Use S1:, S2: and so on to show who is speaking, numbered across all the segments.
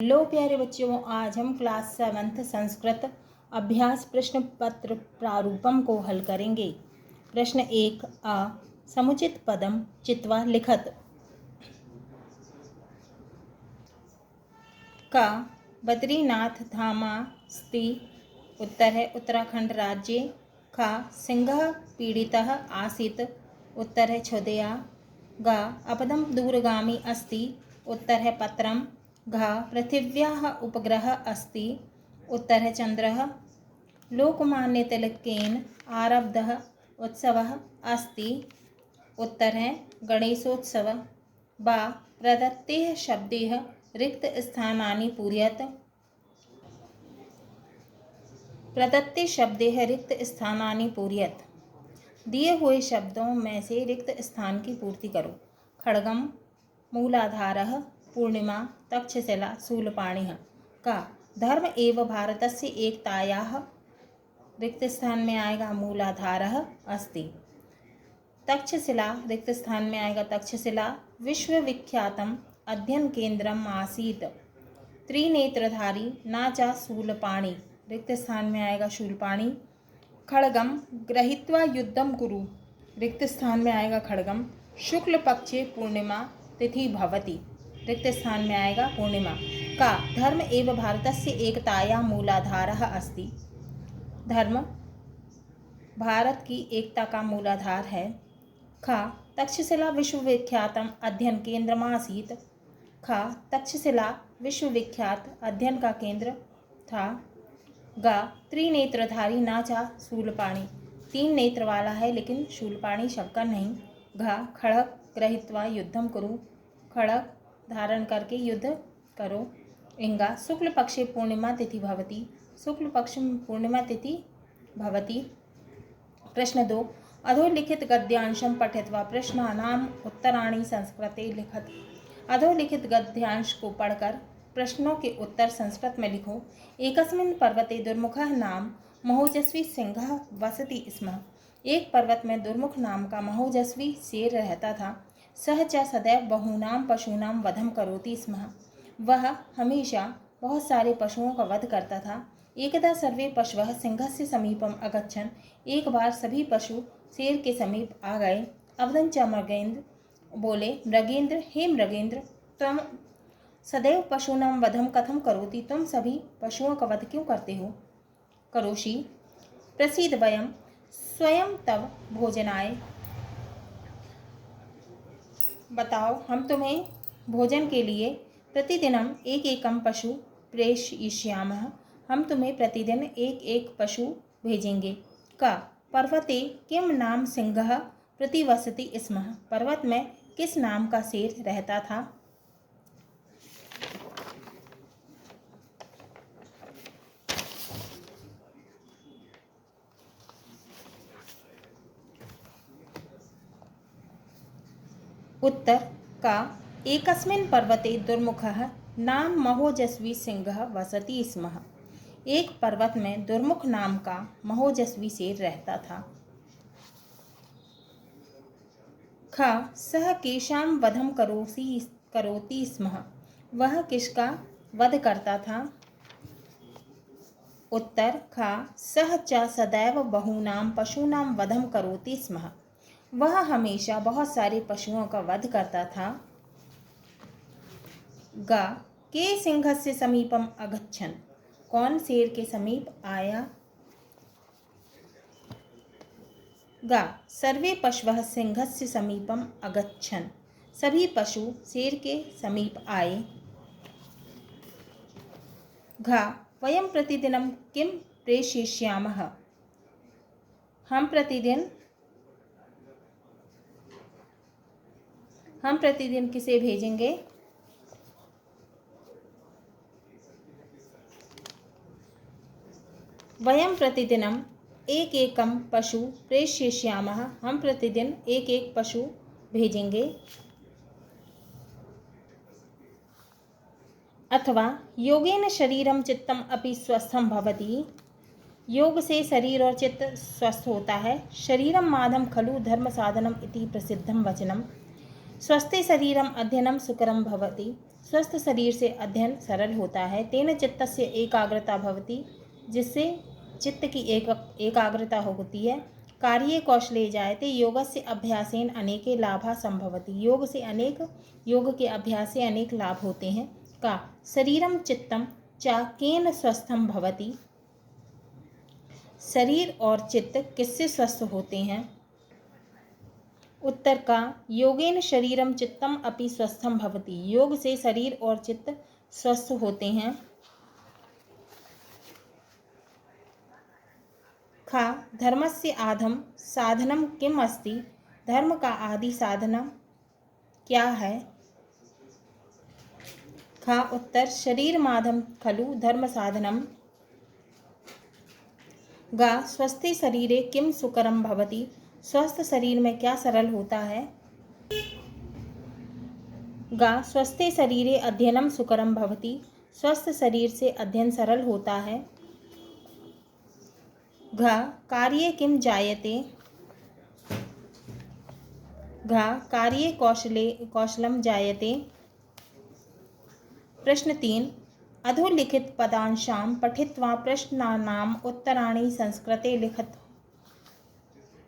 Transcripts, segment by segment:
S1: Hello प्यारे बच्चों, आज हम क्लास 7th संस्कृत अभ्यास प्रश्न पत्र प्रारूपम को हल करेंगे। प्रश्न 1 आ समुचित पदम चित्वा लिखत। का बद्रीनाथ धामास्ति। उत्तर है उत्तराखंड राज्य। का सिंहः पीड़ितः आसीत्। उत्तर है छुदया। गा अपदं दूरगामी अस्ति। उत्तर है पत्रम। घा पृथिव्याः उपग्रह अस्ति। उत्तर है चंद्रः। लोकमान्य तिलकेन आरब्धः उत्सवः अस्ति। उत्तर है गणेशोत्सव। बा प्रदत्तेः शब्दैः रिक्त स्थानानि पूरयत। प्रदत्ते शब्दैः रिक्त स्थानानि पूरयत। दिए हुए शब्दों में से रिक्त स्थान की पूर्ति करो। खड्गम, मूलाधारः, पूर्णिमा, तक्षशिला, शूलपाणिः। का धर्म एवं भारतस्य एकतायाः। रिक्त स्थान में आएगा मूलाधारः अस्ति। तक्षशिला रिक्त स्थान में आएगा तक्षशिला। विश्वविख्यातम अध्ययन केंद्रम आसीत्। त्रिनेत्रधारी नाचा शूलपाणि रिक्त स्थान में आएगा शूलपाणि। खड्गम गृहीत्वा युद्धम कुरु रिक्त स्थान में आएगा खड्गम। शुक्ल पक्षे पूर्णिमा तिथि भवति रिक्त स्थान में आएगा पूर्णिमा। का धर्म एवं भारतस्य एकताया मूलाधारः अस्ति। धर्म भारत की एकता का मूलाधार है। खा तक्षशिला विश्वविख्यातम अध्ययन केंद्रमासीत्। खा तक्षशिला विश्वविख्यात अध्ययन का केंद्र था। गा त्रिनेत्रधारी नाचा शूलपाणि, 3 नेत्र वाला है लेकिन शूलपाणि शब्द नहीं। घा खड्ग गृहीत्वा युद्धम कुरु, खड्ग धारण करके युद्ध करो। इंगा शुक्ल पक्षे पूर्णिमा तिथि भवति, शुक्ल पक्ष में पूर्णिमा तिथि भवति। प्रश्न 2 अधोलिखित गद्यांशं पठित्वा प्रश्नानाम् उत्तराणि संस्कृते लिखत। अधोलिखित गद्यांश को पढ़कर प्रश्नों के उत्तर संस्कृत में लिखो। एकस्मिन् पर्वते दुर्मुखः नाम महोजस्वी सिंहः वसति स्म। एक पर्वत में दुर्मुख नाम का महोजस्वी शेर रहता था। सह च सदैव बहूनां पशूनां वधं करोति स्म। वह हमेशा बहुत सारे पशुओं का वध करता था। एकदा सर्वे पशवः सिंहस्य समीपम अगच्छन्। एक बार सभी पशु शेर के समीप आ गए। अवदन् च मृगेन्द्र, बोले मृगेंद्र, हे मृगेंद्र, तुम सदैव पशूनां वधं कथं करोति, तुम सभी पशुओं का वध क्यों करते हो। करोषि प्रसीद वयं स्वयं तव भोजनाय। बताओ, हम तुम्हें भोजन के लिए प्रतिदिनम एक एकम पशु प्रेषयिष्यामः। हम तुम्हें प्रतिदिन एक एक पशु भेजेंगे। का पर्वते किम नाम सिंहः प्रतिवसति स्म। पर्वत में किस नाम का शेर रहता था। उत्तर का एकस्मिन् पर्वते दुर्मुखः नाम महोजस्वी सिंहः वसति स्म। एक पर्वत में दुर्मुख नाम का महोजस्वी शेर रहता था। खा सह केशां वधं करोति स्म। वह किसका वध करता था। उत्तर खा सह च सदैव बहूनां पशूनां वधं करोति स्म। वह हमेशा बहुत सारे पशुओं का वध करता था। गा के सिंहस्य समीपम अगच्छन्, कौन शेर के समीप आया। गा सर्वे पशवः सिंहस्य समीपम अगच्छन्, सभी पशु शेर के समीप आए। घा वयं प्रतिदिनं किं प्रेषयिष्यामः। हम प्रतिदिन किसे भेजेंगे। वयं प्रतिदिनम एक एकम पशु प्रेषयिष्यामः। हम प्रतिदिन एक एक पशु भेजेंगे। अथवा योगेन शरीरम चित्तम अपि स्वस्थम भवति। योग से शरीर और चित्त स्वस्थ होता है। शरीरम माधम खलु धर्म साधनम इति प्रसिद्धम वचनम। स्वस्थे शरीरम अध्ययनम सुकरम भवति। स्वस्थ शरीर से अध्ययन सरल होता है। तेन चित्तस्य एकाग्रता भवति, जिससे चित्त की एकाग्रता होती है। कार्ये कौशले जायते, योगस्य अभ्यासेन अनेके लाभा संभवति। योग के अभ्यास से अनेक लाभ होते हैं। का शरीरम चित्तम चा केन स्वस्थम भवति। शरीर और चित्त किससे स्वस्थ होते हैं? उत्तर का योगेन शरीरम चित्तम अपि स्वस्थम भवति। योग से शरीर और चित्त स्वस्थ होते हैं। खा धर्मस्य आधम साधनम किम अस्ति। धर्म का आदि साधना क्या है? खा उत्तर शरीर माधम खलु धर्म साधनम। गा स्वस्थे शरीरे किम सुकरम भवति। स्वस्थ शरीर में क्या सरल होता है? गा स्वस्थे शरीरे अध्ययनम सुकरम भवति। स्वस्थ शरीर से अध्ययन सरल होता है। घा कार्ये किम जायते। घा कार्ये कौशलम जायते। प्रश्न 3 अधोलिखित पदांशां पठित्वा प्रश्नानाम उत्तराणि संस्कृते लिखत।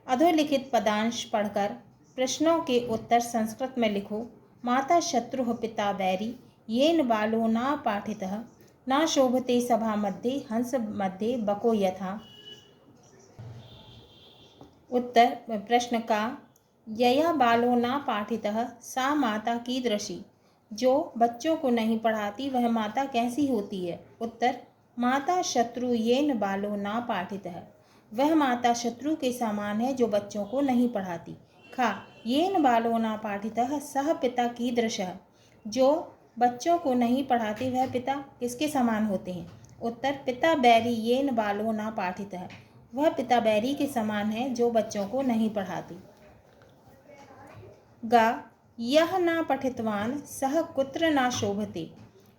S1: अधोलिखित पदांश पढ़कर प्रश्नों के उत्तर संस्कृत में लिखो। माता शत्रुः पिता वैरी, येन बालो न पाठितः, न शोभते सभा मध्ये, हंस मध्ये बको यथा। उत्तर प्रश्न का यया बालो न पाठितः सा माता कीदृशी। जो बच्चों को नहीं पढ़ाती वह माता कैसी होती है? उत्तर माता शत्रु येन बालो न पाठितः, वह माता शत्रु के समान है जो बच्चों को नहीं पढ़ाती। खा येन बालो न पाठितः सह पिता कीदृशः, जो बच्चों को नहीं पढ़ाते वह पिता किसके समान होते हैं? उत्तर पिता बैरी येन बालो न पाठितः, वह पिता बैरी के समान है जो बच्चों को नहीं पढ़ाती। गा यह न पठितवान सह कुत्र न शोभते,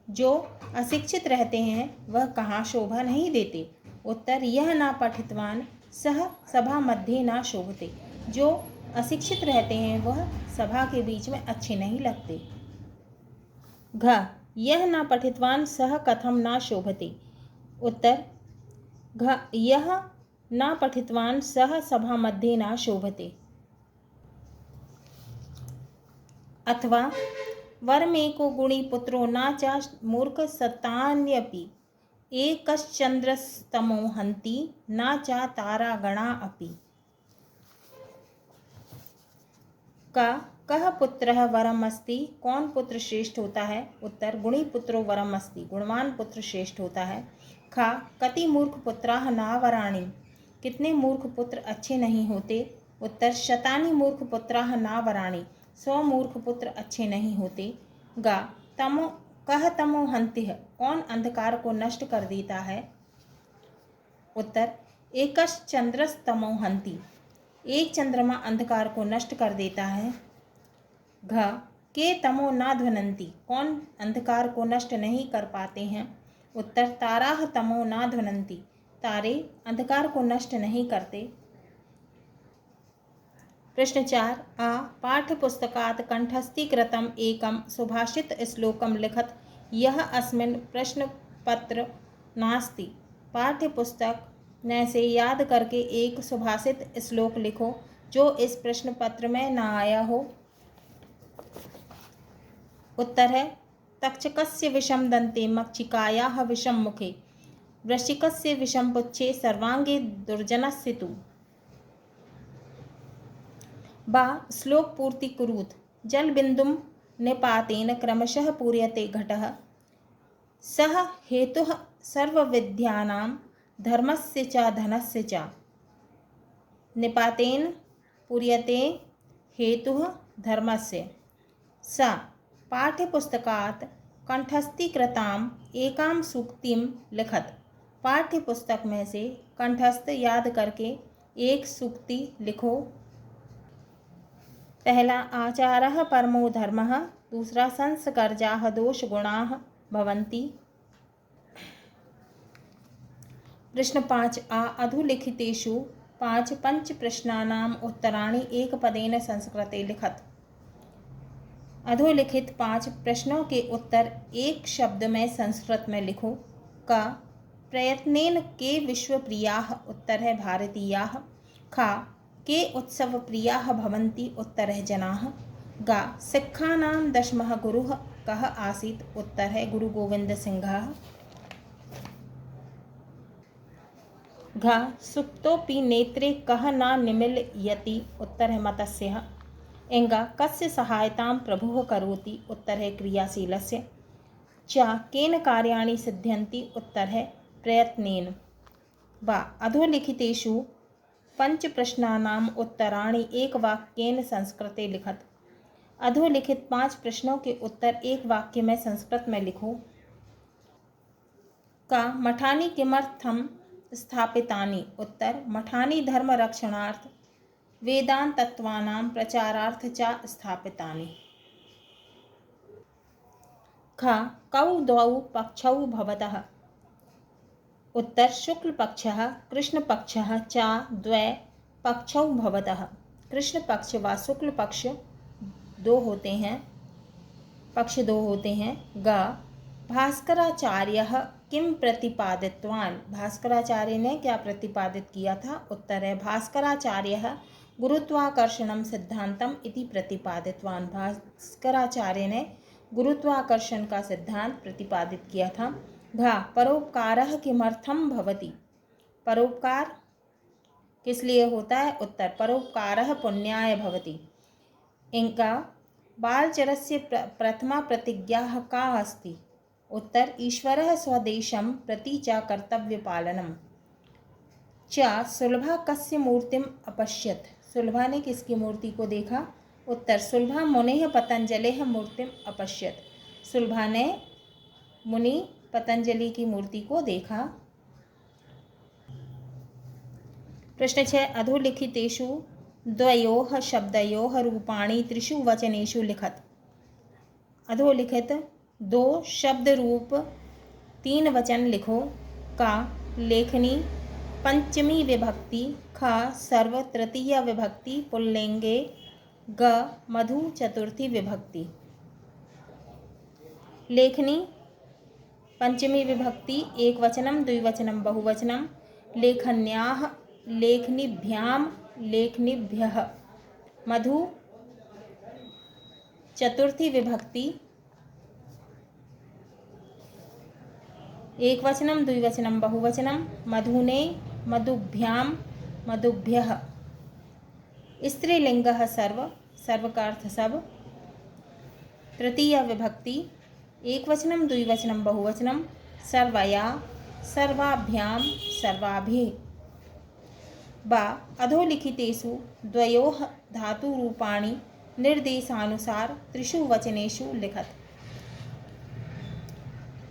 S1: जो अशिक्षित रहते हैं वह कहाँ शोभा नहीं देते। उत्तर यह न पठितवान सह सभा मध्य न शोभते, जो अशिक्षित रहते हैं वह सभा के बीच में अच्छे नहीं लगते। घ यह न पठितवान सह कथम न शोभते। उत्तर घ यह न पठितवान सह सभा मध्य न शोभते। अथवा वरमेको गुणी पुत्रो न च मूर्ख सतान्यपि, एकश्चन्द्रस्तमो हन्ति न च तारागणा अपि। का कह पुत्रः वरम अस्ति, कौन पुत्र श्रेष्ठ होता है? उत्तर गुणी पुत्रो वरम अस्ति, गुणवान पुत्र श्रेष्ठ होता है। खा कति मूर्ख पुत्राः न वराणि, कितने मूर्ख पुत्र अच्छे नहीं होते। उत्तर शतानि मूर्ख पुत्राः न वराणि, 100 मूर्ख पुत्र अच्छे नहीं होते। गा तमो कह तमो हन्तिः, कौन अंधकार को नष्ट कर देता है? उत्तर एकश्चन्द्रस्तमो हन्ति, एक चंद्रमा अंधकार को नष्ट कर देता है। घ के तमो न ध्वनन्ति, कौन अंधकार को नष्ट नहीं कर पाते हैं? उत्तर ताराः तमो न ध्वनन्ति, तारे अंधकार को नष्ट नहीं करते। प्रश्न 4 आ पाठ्यपुस्तकात् कंठस्थीकृतम् एकं सुभाषित श्लोकं लिखत। यह अस्मिन् प्रश्नपत्र नास्ति। पाठ्यपुस्तक में से याद करके एक सुभाषित श्लोक लिखो जो इस प्रश्न पत्र में न आया हो। उत्तर है तक्षकस्य विषम दंते मक्षिकायाः विषम मुखे, वृश्चिकस्य विषम पुच्छे सर्वांगे दुर्जनस्य तु। बा श्लोक पूर्ति कुरुत। जल बिंदुम निपातेन क्रमशः पूर्यते घटः, सह हेतुः सर्वविद्यानां धर्मस्य च धनस्य च। निपातेन पूर्यते हेतुः धर्मस्य। स पाठ्यपुस्तकात् कंठस्थीकृताम् एकां सूक्तिं लिखत। पाठ्यपुस्तक में से कंठस्थ याद करके एक सूक्ति लिखो। पहला आचारः परमो धर्मः, दूसरा संस्कर्जाः दोष गुणाः भवन्ति। प्रश्न 5 आ अधोलिखितेषु 5 पंच प्रश्नानाम् उत्तराणि एकपदेन संस्कृते लिखत। अधोलिखित 5 प्रश्नों के उत्तर एक शब्द में संस्कृत में लिखो। क प्रयत्नेन के विश्वप्रियाः, उत्तर है भारतीयाः। खा के उत्सवप्रियाः भवन्ति, उत्तर है जनाः। गा सिक्खानां दशमः गुरुः कः आसीत्, उत्तर है गुरु गोविंद सिंहः। घ सुप्तोऽपि नेत्रे कः न निमीलयति, उत्तर है मत्स्यः। एंगा कस्य सहायतां प्रभुः करोति, उत्तर है क्रियाशीलस्य। च केन कार्याणि सिद्ध्यन्ति, उत्तर है प्रयत्नेन। वा अधोलिखितेषु पंचप्रश्नानाम् उत्तराणि एकवाक्येन संस्कृते लिखत। अधोलिखित 5 प्रश्नों के उत्तर एक वाक्य में संस्कृत में लिखो। का मठानि किमर्थं स्थापितानि, उत्तर मठानि धर्म रक्षणार्थ वेदांतत्वानां प्रचारार्थ च स्थापितानि। ख कौ द्वौ पक्षौ भवतः, उत्तर शुक्ल पक्षः कृष्ण पक्षः च द्वे पक्षौ भवतः। कृष्ण पक्ष व शुक्ल पक्ष दो होते हैं, पक्ष दो होते हैं। ग भास्कराचार्यः किम प्रतिपादितवान्, भास्कराचार्य ने क्या प्रतिपादित किया था, उत्तर है भास्कराचार्यः गुरुत्वाकर्षणं सिद्धांतम इति प्रतिपादितवान्। भास्कराचार्य ने गुरुत्वाकर्षण का सिद्धांत प्रतिपादित किया था। घ परोपकारः किमर्थं भवति, परोपकार किस लिए होता है, उत्तर परोपकारः पुण्याय भवति। इनका बालचरस्य प्रथमा प्रतिज्ञा का अस्ति, उत्तर ईश्वरः स्वदेशं प्रति च कर्तव्यपालनम्। च सुलभा कस्य मूर्तिम अपश्यत, सुलभा ने किसकी मूर्ति को देखा, उत्तर सुलभा मुनेः पतंजलेः मूर्तिम अपश्यत, सुलभा ने मुनि पतंजलि की मूर्ति को देखा। प्रश्न 6 अधोलिखितेषु द्वयोः शब्दयोः रूपाणि त्रिषु वचनेषु लिखत। अधोलिखित 2 शब्द रूप 3 वचन लिखो। का लेखनी पंचमी विभक्ति, ख सर्व तृतीय विभक्ति पुल्लिंगे, ग मधु चतुर्थी विभक्ति। लेखनी पंचमी विभक्ति एक वचनम द्विवचनम बहुवचनम। लेखन्याः लेखनीभ्यां लेखनीभ्यः। मधु चतुर्थी विभक्ति एक वचनम द्विवचनम बहुवचनम। मधुने मधुभ्यां मधुभ्यः। स्त्रीलिंगः सर्व, सर्व का अर्थ सब। तृतीय विभक्ति एक वचनम द्विवचनम बहुवचनम। सर्वया सर्वाभ्यां सर्वाभिः। बा अधोलिखितेषु द्वयोः धातुरूपाणि निर्देशानुसार त्रिषु वचनेषु लिखत।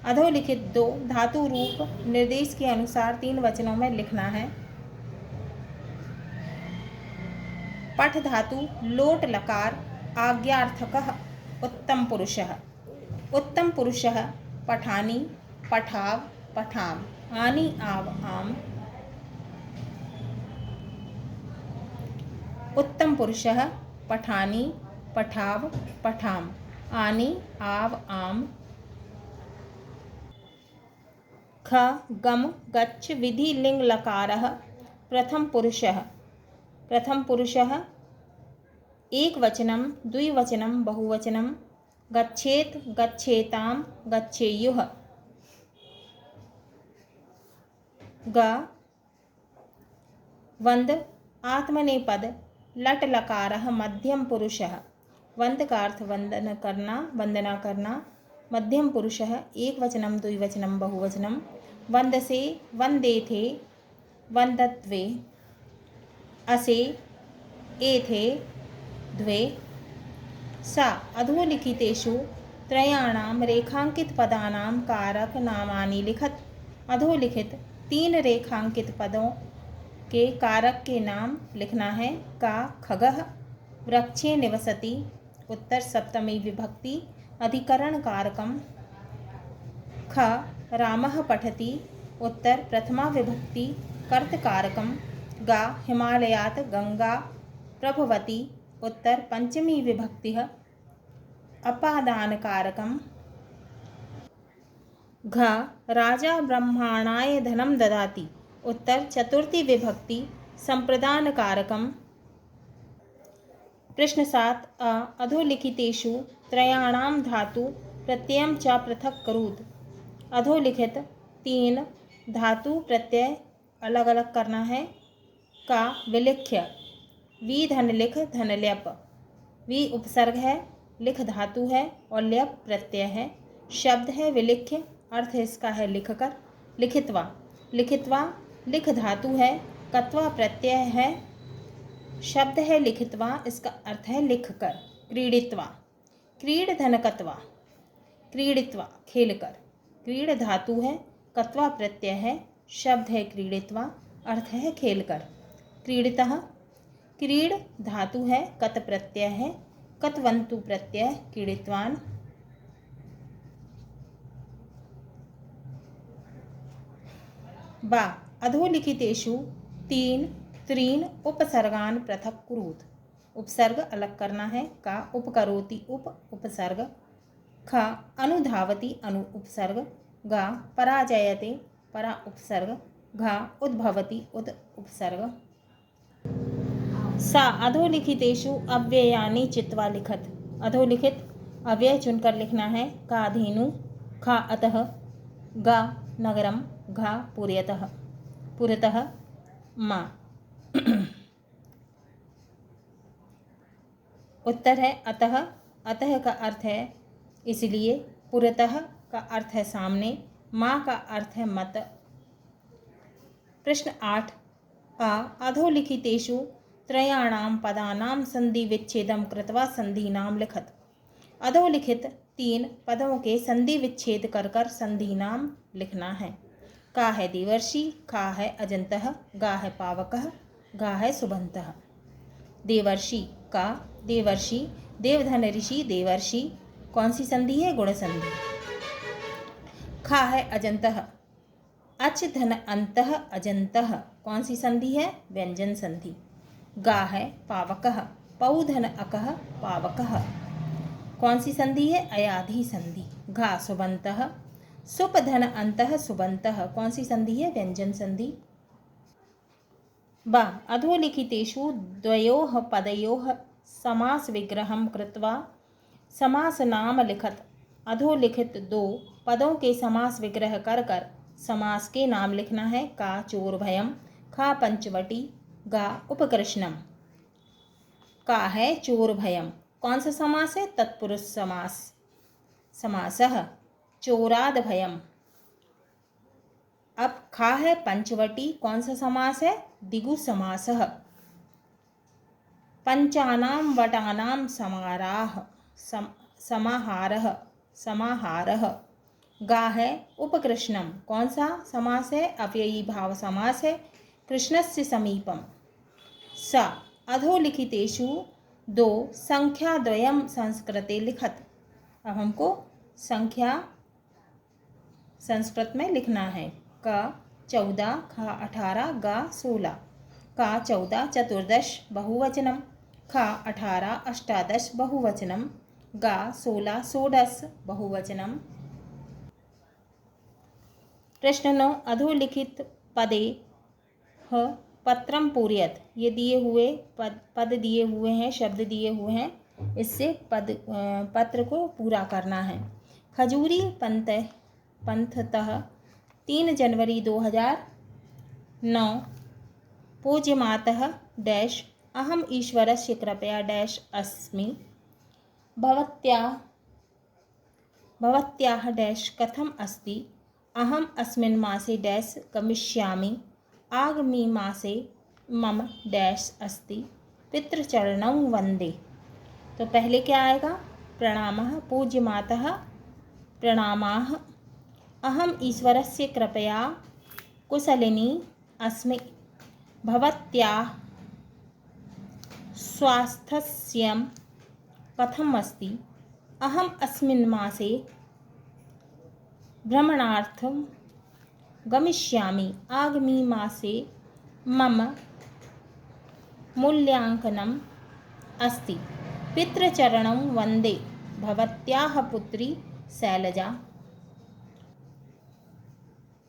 S1: अधोलिखित 2 धातु रूप निर्देश के अनुसार 3 वचनों में लिखना है। पठ धातु लोट लकार आज्ञार्थकः उत्तम पुरुषः। उत्तम पुरुषः पठानि पठाव पठाम आनि आव आम। उत्तम पुरुषः पठानि पठाव पठाम आनि आव आम। ख गम गच्छ विधि लिंग लकारः प्रथम पुरुषः। प्रथम पुरुषः एक वचनम द्विवचनम बहुवचनम। गच्छेत गच्छेतां गच्छेयुः। ग वंद आत्मनेपद लट लकारः मध्यम पुरुषः। वंद का अर्थ वंदन करना, वंदना करना। मध्यम पुरुषः एक वचनम द्विवचनम बहुवचनम। वंद से वंदेथे वंदत्वे। असे एथे द्वे। सा अधोलिखितेषु त्रयाणां रेखांकित पदानां कारक नामानि लिखत। अधोलिखित 3 रेखांकित पदों के कारक के नाम लिखना है। का खगः वृक्षे निवसति, उत्तर सप्तमी विभक्ति अधिकरण कारकम। ख रामः पठति, उत्तर प्रथमा विभक्ति कर्तकारकम। गा हिमालयात् गंगा प्रभवति, उत्तर पंचमी विभक्ति अपादानकारकम्। घ राजा ब्रह्माणाय धनं ददाति। उत्तर चतुर्थी विभक्ति संप्रदानकारकम्। प्रश्न 7 अधोलिखितेषु त्रयाणां धातु प्रत्ययं च पृथक् करोतु। अधोलिखित 3 धातु प्रत्यय अलग अलग करना है। का विलिख्य, वी धन लिख धन ल्यप। वी उपसर्ग है, लिख धातु है और ल्यप प्रत्यय है। शब्द है विलिख्य, अर्थ इसका है लिख कर। लिखित्वा, लिखित्वा लिख धातु है, कत्वा प्रत्यय है, शब्द है लिखित्वा, इसका अर्थ है लिख कर। क्रीडित्वा, क्रीड धन कत्वा, क्रीडित्वा खेल कर। क्रीड धातु है, कत्वा प्रत्यय है, शब्द है क्रीडित्वा, अर्थ है खेल कर। क्रीडितः, क्रीड धातु है, कत प्रत्यय है, कतवंतु प्रत्यय, क्रीडित्वान्। बा अधोलिखितेषु त्रीन् उपसर्गान् पृथक् कुरुत। उपसर्ग अलग करना है। का उपकरोति उप उपसर्ग। ख अनुधावति अनु उपसर्ग। गा पराजयते परा उपसर्ग। घा उद्भवति उद उपसर्ग। सा अधोलिखितेषु अव्ययानि चित्वा लिखत। अधोलिखित अव्यय चुनकर लिखना है। का धेनु, खा अतः, गा नगरम, घा पुरतः, पुरतः माँ। उत्तर है अतः। अतः का अर्थ है इसलिए, पुरतः का अर्थ है सामने, माँ का अर्थ है मत। प्रश्न 8 अधोलिखितेषु त्रयाणां पदानां संधि विच्छेदं कृत्वा संधीनाम लिखत। अधोलिखित 3 पदों के संधि विच्छेद कर कर संधि नाम लिखना है। का है देवर्षि, खा है अजंतः, गा है पावकः, घा है सुबंतः। देवर्षि, का देवर्षि, देवधन ऋषि देवर्षि, कौन सी संधि है? गुण संधि। खा है अजंतः, अच धन अंतः अजंतः, कौन सी संधि है? व्यंजन संधि। गा है पावकः, पौ धन अकः पावकः, कौन सी संधि है? अयाधि संधि। घा सुबंतः, सुप धन अंतः सुबंतः, कौन सी संधि है? व्यंजन संधि। बा अधोलिखितेषु द्वयोः पदयोः समास विग्रहं कृत्वा समास नाम लिखत। अधोलिखित 2 पदों के समास विग्रह कर कर समास के नाम लिखना है। का चोरभयम, खा पंचवटी, गा उपकृष्णम। का है चोरभयम, कौन सा समास है? तत्पुरुष समास। समासः चोराद भयम। अब खा है पंचवटी, कौन सा समास है? दिगु समासः। पंचानां वटानां समाराह, समाहारः, समाहारः। गा है उपकृष्णम, कौन सा समास है? अव्ययी भाव समास है, कृष्णस्य समीपम। सा अधोलिखितेषु 2 संख्याद्वयं संस्कृते लिखत। अब हमको संख्या संस्कृत में लिखना है। का 14, खा 18, गा 16। का 14 चतुर्दश बहुवचनम, खा 18 अष्टादश बहुवचनम, गा 16 षोडश बहुवचनम। प्रश्न 9 अधोलिखित पदे ह पत्रम पूर्यत। ये दिए हुए पद दिए हुए हैं, शब्द दिए हुए हैं, इससे पत्र को पूरा करना है। खजूरी पंथतः 3 जनवरी 2009 पूज्यमातः डैश अहम ईश्वरस्य कृपया डैश अस्मि। भवत्याः डैश कथम अस्ति। अहम अस्मिन् मासे डैश गमिष्यामि। आगामी मासे मम डैश अस्ति। पितृचरणौ वंदे। तो पहले क्या आएगा? प्रणामः, पूज्यमातः प्रणामाः, अहम ईश्वरस्य कृपया कुशलिनी अस्मि। भवत्याः स्वास्थ्यं कथम् अस्ति। अहम अस्मिन् मासे भ्रमणार्थं गमिष्यामि। आगामी मासे मम मूल्याङ्कनम् अस्ति। पितृचरणं वन्दे। भवत्याः पुत्री शैलजा।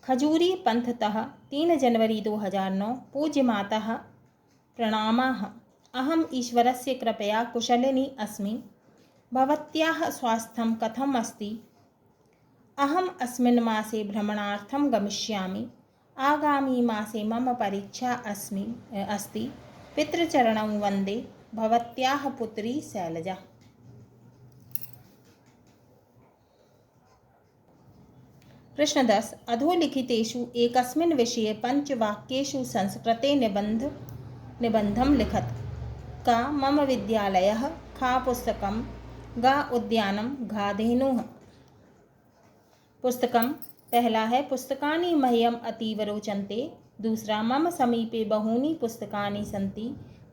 S1: खजूरी पंथतः 3 जनवरी 2009। पूज्य मातः प्रणामाः। अहम् ईश्वरस्य कृपया कुशलिनी अस्मि। भवत्याः स्वास्थ्यं कथम् अस्ति? अहम् अस्मिन् मासे भ्रमणार्थं गमिष्यामि। आगामी मासे मम परीक्षा अस्ति। पितृचरणं वन्दे। भवत्याः पुत्री शैलजा। प्रश्न 10। अधोलिखितेषु एकस्मिन् विषये 5 वाक्येषु संस्कृते निबन्धं लिखत। क मम विद्यालयः, ख पुस्तकं, ग उद्यानं, घ धेनुः। पुस्तकं पहला है पुस्तकानि मह्यम् अतीव रोचन्ते। दूसरा मम समीपे बहूनि पुस्तकानि सन्ति।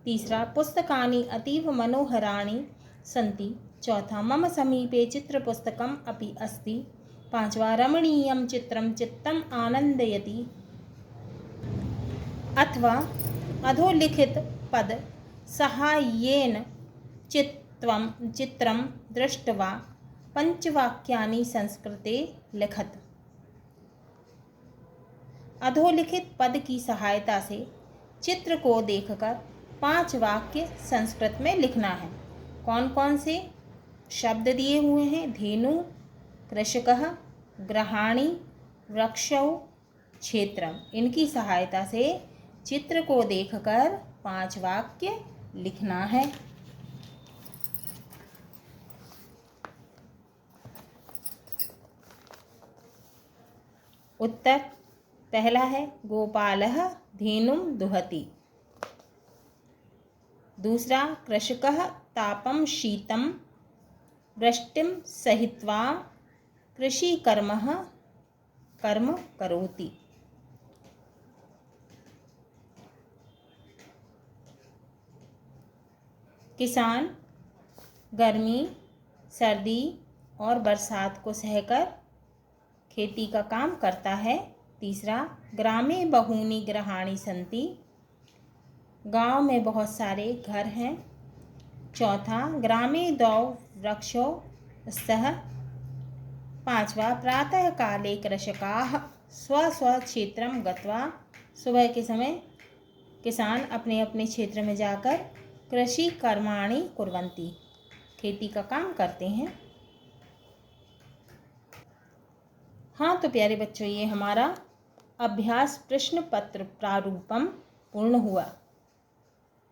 S1: तीसरा पुस्तकानि अतीव मनोहराणि सन्ति। चौथा मम समीपे चित्रपुस्तकम् अपि अस्ति। पांचवा रमणीयं चित्रं चित्तम् आनन्दयति। अथवा अधोलिखित पद साहाय्येन चित्रं दृष्ट्वा 5 वाक्यानि संस्कृते लिखत। अधोलिखित पद की सहायता से चित्र को देखकर 5 वाक्य संस्कृत में लिखना है। कौन कौन से शब्द दिए हुए हैं? धेनु, कृषकः, गृहाणि, वृक्षौ, क्षेत्रम। इनकी सहायता से चित्र को देखकर 5 वाक्य लिखना है। उत्तर पहला है गोपालः धेनुं दुहति। दूसरा कृषकः तापं शीतं वृष्टिं सहित्वा कृषिकर्म करोति। किसान गर्मी, सर्दी और बरसात को सहकर खेती का काम करता है। तीसरा ग्रामे बहूनि गृहाणि सन्ति। गांव में बहुत सारे घर हैं। चौथा ग्रामे 2 वृक्षौ स्तः। पांचवा प्रातः काले कृषकाः स्वक्षेत्रं गत्वा। सुबह के समय किसान अपने अपने क्षेत्र में जाकर कृषि कर्माणि कुर्वन्ति, खेती का काम करते हैं। हाँ तो प्यारे बच्चों, ये हमारा अभ्यास प्रश्न पत्र प्रारूपम पूर्ण हुआ।